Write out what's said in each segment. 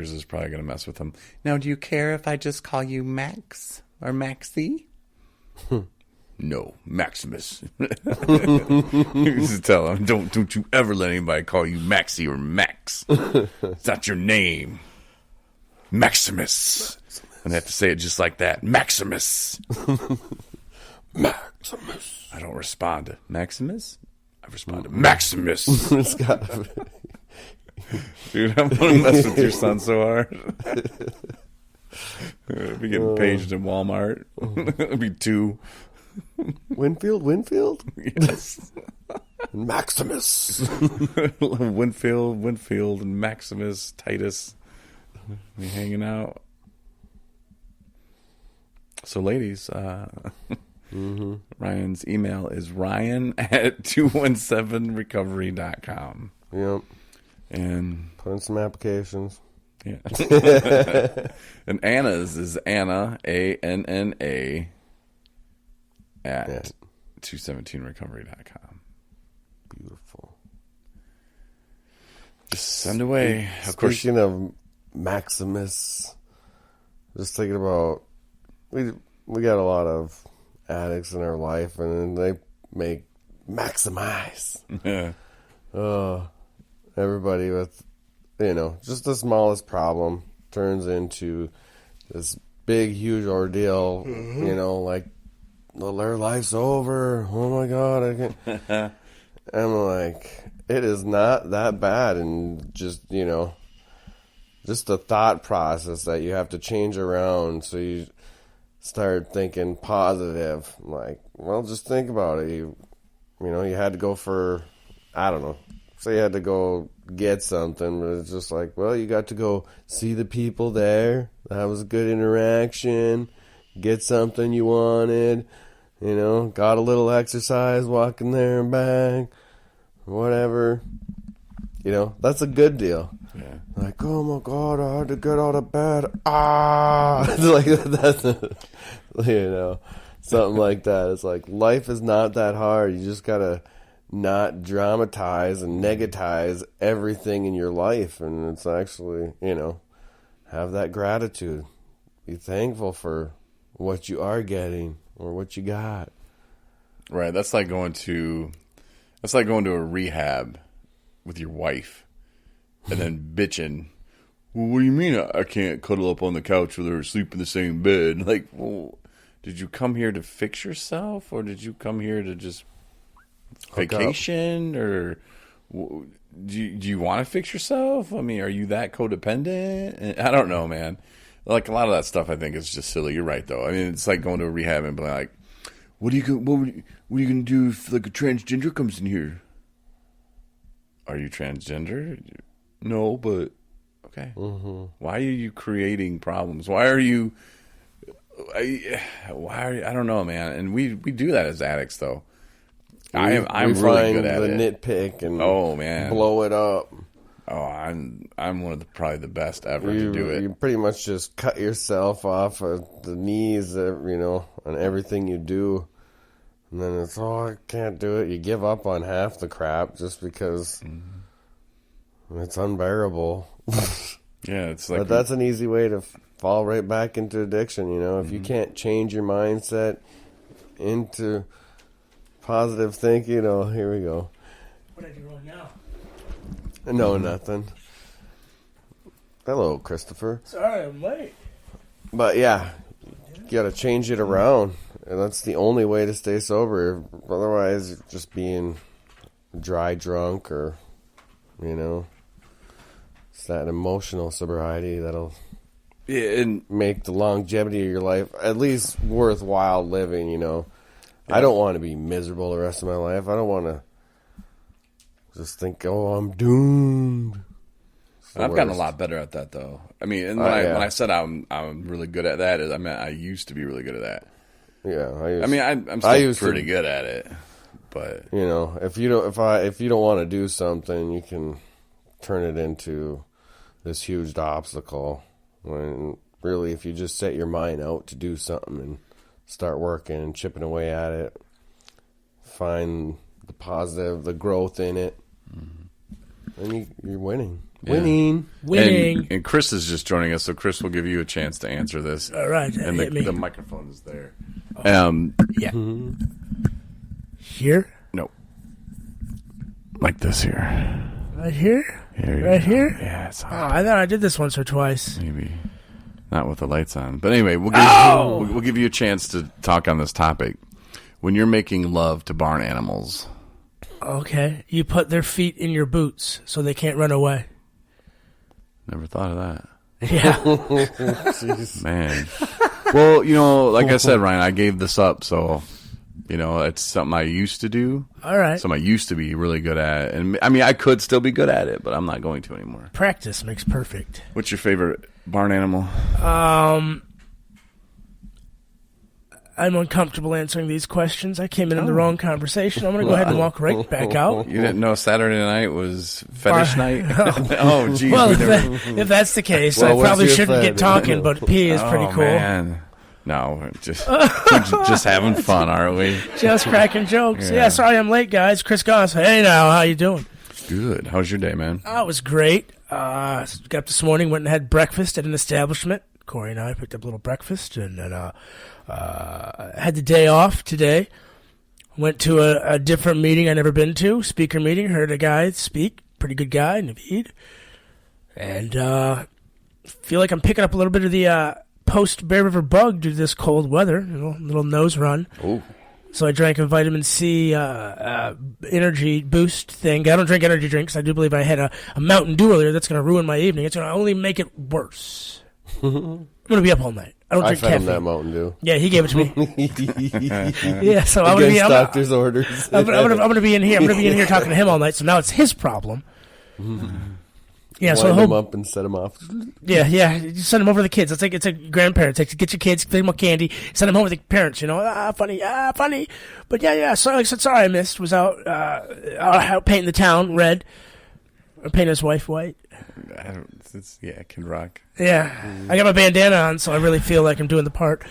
is probably going to mess with him. Now, do you care if I just call you Max or Maxie? No, Maximus. You just tell him, don't you ever let anybody call you Maxie or Max. It's not your name. Maximus. And they have to say it just like that. Maximus. Maximus. I don't respond to Maximus. I respond to Maximus. It's got Dude, I'm going to mess with your son so hard. Be getting paged in Walmart. It'll be 2. Winfield? Yes. Maximus. Winfield, and Maximus, Titus. Be hanging out. So, ladies, Ryan's email is ryan@217recovery.com. Yep. And put in some applications. Yeah. And Anna's is Anna, ANNA, at 217recovery.com. Beautiful. Just send away. Speaking of Maximus, just thinking about, we got a lot of addicts in our life, and they make maximize. Yeah. Everybody with, just the smallest problem turns into this big, huge ordeal. Like, their life's over. Oh my God, I can't. I'm like, it is not that bad, and just just the thought process that you have to change around, so you start thinking positive. Like, well, just think about it. You had to go for, I don't know, say you had to go get something, but it's just like, well, you got to go see the people there. That was a good interaction. Get something you wanted. Got a little exercise walking there and back. Whatever. That's a good deal. Yeah. Like, oh my God, I had to get out of bed. It's like, that's, something like that. It's like, life is not that hard. You just got to not dramatize and negatize everything in your life. And it's actually, have that gratitude. Be thankful for what you are getting or what you got. Right. That's like going to a rehab with your wife and then bitching. Well, what do you mean I can't cuddle up on the couch with her, sleep in the same bed? Like, well, did you come here to fix yourself, or did you come here to just vacation, or do you want to fix yourself? I mean, are you that codependent? I don't know, man. Like, a lot of that stuff I think is just silly. You're right, though. I mean, it's like going to a rehab and being like, what are you going to do if like a transgender comes in here? Are you transgender? No, but okay. Mm-hmm. Why are you creating problems? Why are you? I don't know, man. And we do that as addicts, though. I'm really good at it. Nitpick and man, blow it up. Oh, I'm one of probably the best ever to do it. You pretty much just cut yourself off at the knees, on everything you do. And then it's, I can't do it. You give up on half the crap just because it's unbearable. Yeah, it's like... But that's an easy way to fall right back into addiction, If you can't change your mindset into positive thinking, here we go. What are you doing now? No, nothing. Hello, Christopher. Sorry, I'm late. But yeah, you got to change it around, and that's the only way to stay sober. Otherwise, you're just being dry drunk, or it's that emotional sobriety that'll make the longevity of your life at least worthwhile living. I don't want to be miserable the rest of my life. I don't want to just think, I'm doomed. I've gotten a lot better at that, though. I mean, and when I said I'm really good at that, I mean, I used to be really good at that. Yeah, I'm still pretty good at it, but if you don't want to do something, you can turn it into this huge obstacle. When really, if you just set your mind out to do something and start working and chipping away at it, find the positive, the growth in it, and you're winning. Winning. And Chris is just joining us, so Chris will give you a chance to answer this. All right, And hit me. the microphone is there. Yeah. Here? No. Like this here. Right here? Here you Right go. here? Yeah, it's Oh, hot. I thought I did this once or twice. Maybe not with the lights on. But anyway, we'll give you a chance to talk on this topic. When you're making love to barn animals, Okay. You put their feet in your boots so they can't run away. never thought of that. Yeah. Jeez. Man. Well, like I said, Ryan, I gave this up, so it's something I used to do. All right. Something I used to be really good at. And I mean, I could still be good at it, but I'm not going to anymore. Practice makes perfect. What's your favorite barn animal? I'm uncomfortable answering these questions. I came in the wrong conversation. I'm going to go ahead and walk right back out. You didn't know Saturday night was fetish night? Oh, geez. Well, we if, never... if that's the case, Well, I what's probably your shouldn't get fetish? talking, but pee is pretty Oh, cool. Man. No, we're just having fun, aren't we? Just cracking jokes. Yeah. Yeah, sorry I'm late, guys. Chris Goss. Hey, now, how you doing? Good. How's your day, man? Oh, it was great. Got up this morning, went and had breakfast at an establishment. Corey and I picked up a little breakfast, and then had the day off today. Went to a different meeting I'd never been to, speaker meeting. Heard a guy speak, pretty good guy, Naveed. And feel like I'm picking up a little bit of the post-Bear River bug due to this cold weather, little nose run. Oh, So I drank a vitamin C energy boost thing. I don't drink energy drinks. I do believe I had a Mountain Dew earlier. That's going to ruin my evening. It's going to only make it worse. I'm going to be up all night. I don't I drink fed him that caffeine. Mountain Dew. Yeah, he gave it to me. Yeah, so I'm going to Against be. doctor's orders. I'm gonna be in here. I'm gonna be in here talking to him all night. So now it's his problem. Yeah, so Wind him he'll, up and set him off. yeah. You send him over to the kids. It's a grandparents. Like, get your kids, feed them with candy, send them home with the parents. Funny. But yeah. So like I said, sorry I missed. Was out painting the town red. Or painting his wife white. Kid Rock. Yeah, I got my bandana on, so I really feel like I'm doing the part.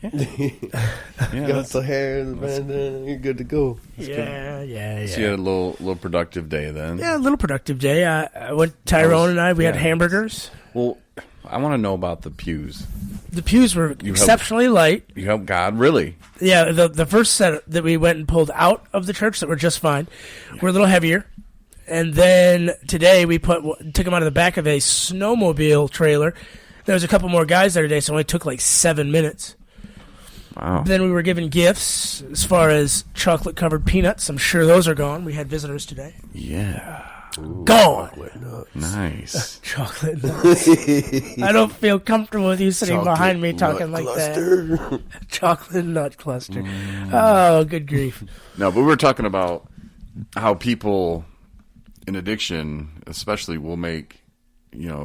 Yeah, Got the hair and the bandana. You're good to go. Yeah. So you had a little productive day then. Yeah, a little productive day. I went, Tyrone and I, we had yeah. hamburgers. Well, I want to know about the pews. The pews were exceptionally light. You help God, really? Yeah, the first set that we went and pulled out of the church that were just fine were a little heavier. And then today we took them out of the back of a snowmobile trailer. There was a couple more guys there today, so it only took like 7 minutes. Wow. Then we were given gifts as far as chocolate-covered peanuts. I'm sure those are gone. We had visitors today. Yeah. Gone. Nice. Chocolate nuts. I don't feel comfortable with you sitting behind me talking like that. Chocolate nut cluster. Oh, good grief. No, but we were talking about how people in addiction, especially, will make,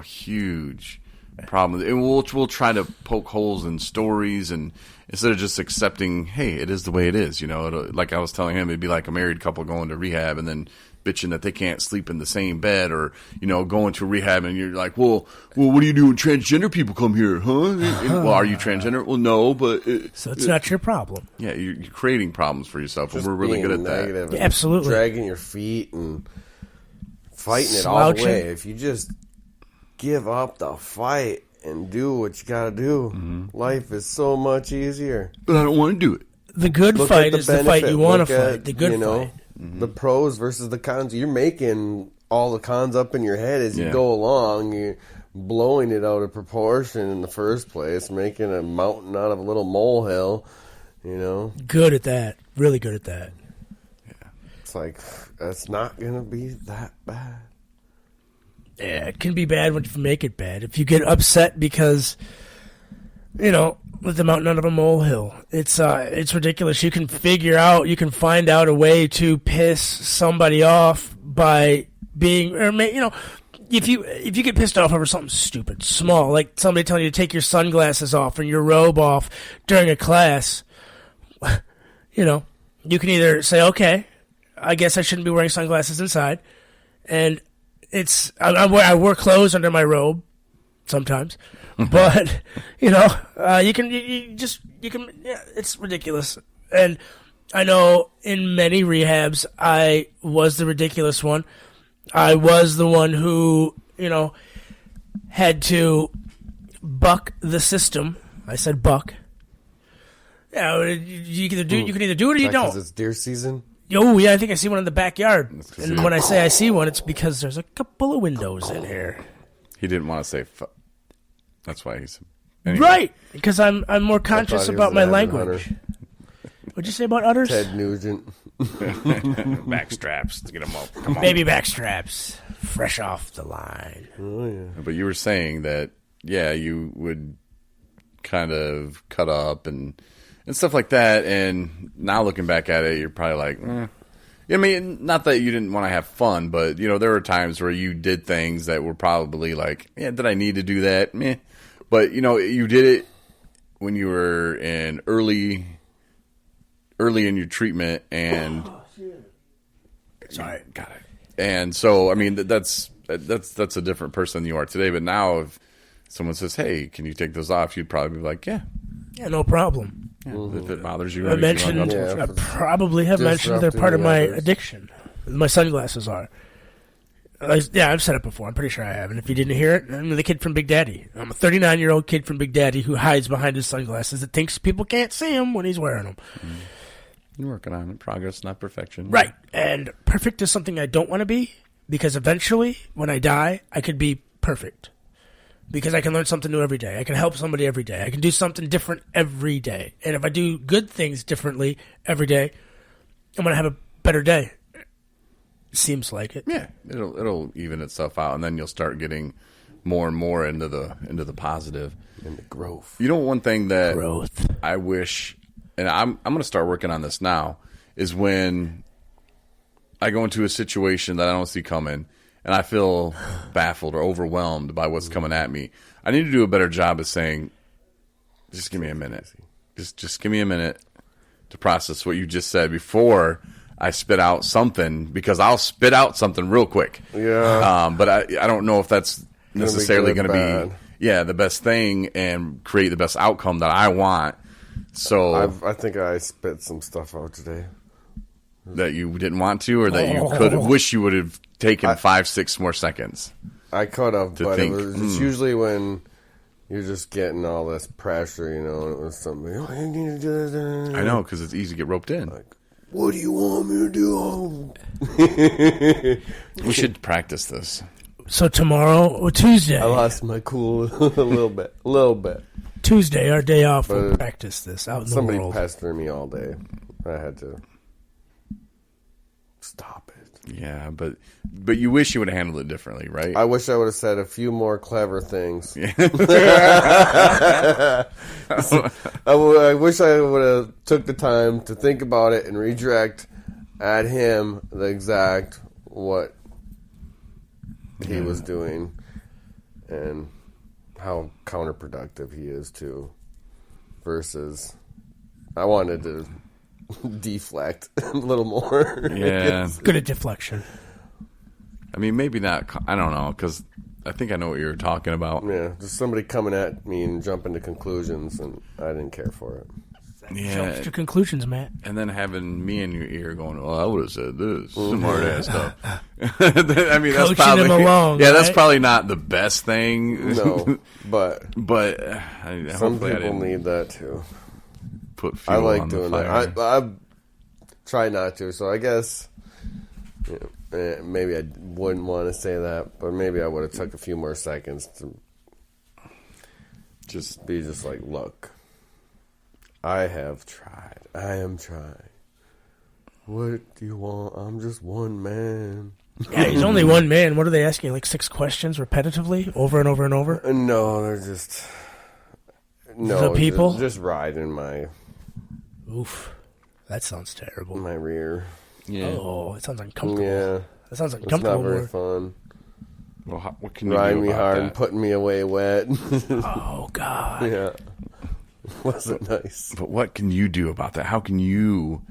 huge problems. And we'll try to poke holes in stories, and instead of just accepting, hey, it is the way it is. Like I was telling him, it'd be like a married couple going to rehab and then bitching that they can't sleep in the same bed, or going to rehab and you're like, well, what do you do when transgender people come here, huh? Well, are you transgender? Well, no, but So it's not your problem. yeah, you're creating problems for yourself, and Just we're really being good at that. negative and Absolutely. Dragging your feet and fighting it all the Slouching. way. If you just give up the fight and do what you got to do, life is so much easier. But I don't want to do it. The good Look fight at the is the fight benefit. you want to Look fight. at, The good fight. The pros versus the cons. You're making all the cons up in your head as you Yeah. go along. You're blowing it out of proportion in the first place, making a mountain out of a little molehill. Good at that. Really good at that. It's like, that's not going to be that bad. Yeah, it can be bad when you make it bad. If you get upset because, with the mountain out of a molehill, it's ridiculous. You can find out a way to piss somebody off by being, if you get pissed off over something stupid, small, like somebody telling you to take your sunglasses off or your robe off during a class, you can either say, okay, I guess I shouldn't be wearing sunglasses inside, and I wear clothes under my robe sometimes, but it's ridiculous. And I know in many rehabs I was the ridiculous one. I was the one who had to buck the system. I said buck. Yeah, you can either do it or you Because don't. it's deer season. Oh, yeah, I think I see one in the backyard. And when I say I see one, it's because there's a couple of windows in here. He didn't want to say that's why he's... Anyway. Right, because I'm more conscious he was about my an avid language. hunter. What'd you say about udders? Ted Nugent. Back straps to get him up. Come on. Baby back straps, fresh off the line. Oh yeah. But you were saying that, yeah, you would kind of cut up and stuff like that. And now looking back at it, you're probably like, I mean, not that you didn't want to have fun, but, there were times where you did things that were probably like, yeah, did I need to do that? Meh. But, you did it when you were in early in your treatment and... Sorry. Got it. And so, I mean, that's a different person than you are today. But now if someone says, hey, can you take those off? You'd probably be like, yeah, no problem. if it bothers you. I mentioned, I probably have mentioned they're part of my addiction. My sunglasses are. I've said it before. I'm pretty sure I have. And if you didn't hear it, I'm the kid from Big Daddy. I'm a 39-year-old kid from Big Daddy who hides behind his sunglasses that thinks people can't see him when he's wearing them. You're working on it. Progress, not perfection. Right. And perfect is something I don't want to be, because eventually, when I die, I could be perfect. Because I can learn something new every day. I can help somebody every day. I can do something different every day. And if I do good things differently every day, I'm going to have a better day. Seems like it. Yeah, it'll even itself out, and then you'll start getting more and more into the positive And the growth. One thing that Growth. I wish, and I'm going to start working on this now, is when I go into a situation that I don't see coming, and I feel baffled or overwhelmed by what's coming at me. I need to do a better job of saying, just give me a minute. Just give me a minute to process what you just said before I spit out something, because I'll spit out something real quick. Yeah. But I don't know if that's necessarily going to bad. be the best thing and create the best outcome that I want. So I think I spit some stuff out today. that you didn't want to, or that you could wish you would have taken 5-6 more seconds. I could have, but think, it was it's usually when you're just getting all this pressure, and it was something. Oh, you need to do this. I know, because it's easy to get roped in. What do you want me to do? We should practice this. So tomorrow or Tuesday. I lost my cool a little bit. Tuesday, our day off, we'll But practice this out in the Somebody world. pestering me all day. I had to stop it. Yeah, but you wish you would have handled it differently, right? I wish I would have said a few more clever things. I wish I would have took the time to think about it and redirect at him the exact what he was doing and how counterproductive he is too. Versus, I wanted to deflect a little more. Yeah. Good at deflection. I mean, maybe not. I don't know, because I think I know what you're talking about. Yeah, just somebody coming at me and jumping to conclusions, and I didn't care for it. Jump to conclusions, Matt. And then having me in your ear going, "Well, I would have said this smart ass stuff." I mean, that's Coaching probably him along, that's right? probably not the best thing. No, but but some hopefully I people didn't need that too. put fuel I like on the doing fire. that. I try not to, so I guess maybe I wouldn't want to say that, but maybe I would have took a few more seconds to Just be just like, look, I have tried. I am trying. What do you want? I'm just one man. Yeah, he's only one man. What are they asking? Like 6 questions repetitively, over and over and over? No, they're just The people? just riding my Oof. That sounds terrible. rear. yeah. Oh, it sounds uncomfortable. Yeah, That sounds it's uncomfortable. not very more. fun. Well, what can you Riding do me about hard that? and putting me away wet. Oh, God. Yeah, wasn't nice. But what can you do about that? How can you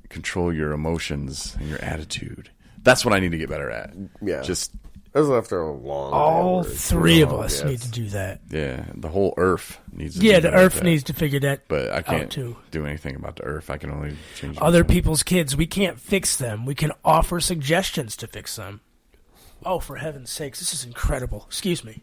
control your emotions and your attitude? That's what I need to get better at. Yeah, Just it was after a long. All day where it's 3 of long, us yeah, need to do that. yeah, the whole earth needs to Yeah, do the that like earth that. needs to figure that But I out, can't too. do anything about the earth. I can only change Other myself. people's kids, we can't fix them. We can offer suggestions to fix them. Oh, for heaven's sakes, this is incredible. Excuse me.